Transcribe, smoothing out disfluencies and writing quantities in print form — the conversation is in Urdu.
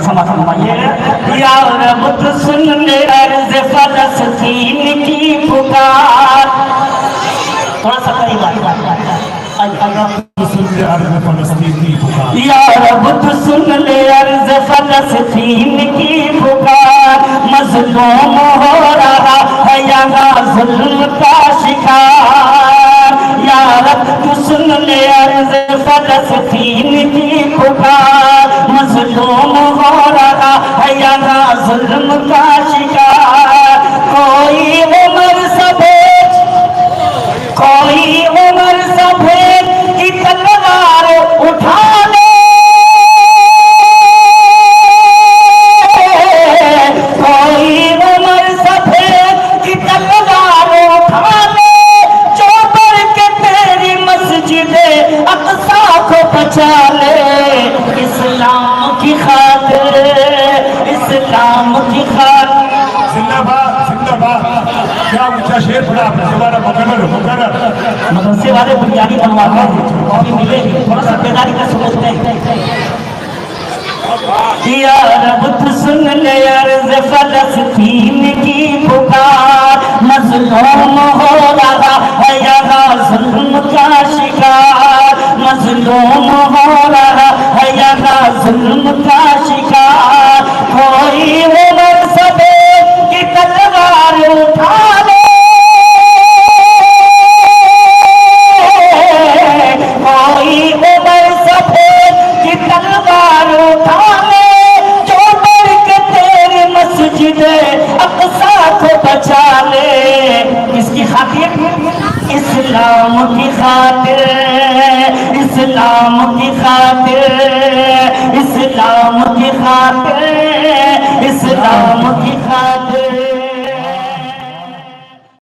سمجھ فرمائیے یا رب تو سن لے عرض فلسطین کی پکار. تھوڑا سا قریب آئیے. یا رب تو سن لے عرض فلسطین کی پکار. مظلوم ہو رہا ہے یہاں ظلم کا شکار. یا رب تو سن لے عرض فلسطین کی پکار. مظلوم ہو رہا ہے یہاں ظلم کا شکار. کوئی عمر سبھیج کی تلوار اٹھا لے. کوئی عمر سبھیج کی تلوار اٹھا لے. جو بڑھ کے تیری مسجد اقصی کو بچا لے. اسلام کی خاطر اسلام کی خاطر. زندہ باد زندہ باد. کیا اونچا شعر پڑھا آپ نے. دوبارہ مکرر مدرسے والے بنیادی بنواتے ہیں ابھی ملے گی. تھوڑا سا بیداری کا سمجھتے ہیں. یا رب تو سن لے عرض فلسطین کی پکار. مظلوم ہو رہا ہے یہاں ظلم کا شکار. مظلوم ہو رہا ہے یہاں ظلم کا شکار. کوئی عمر سبھیج کی تلوار اٹھا لے. کوئی عمر سبھیج کی تلوار اٹھا لے. جو بڑھ کے تیری مسجد اقصی کو بچا لے. اس کی خاطر اسلام کی خاطر اسلام کی خاطر اسلام کی خاطر اسلام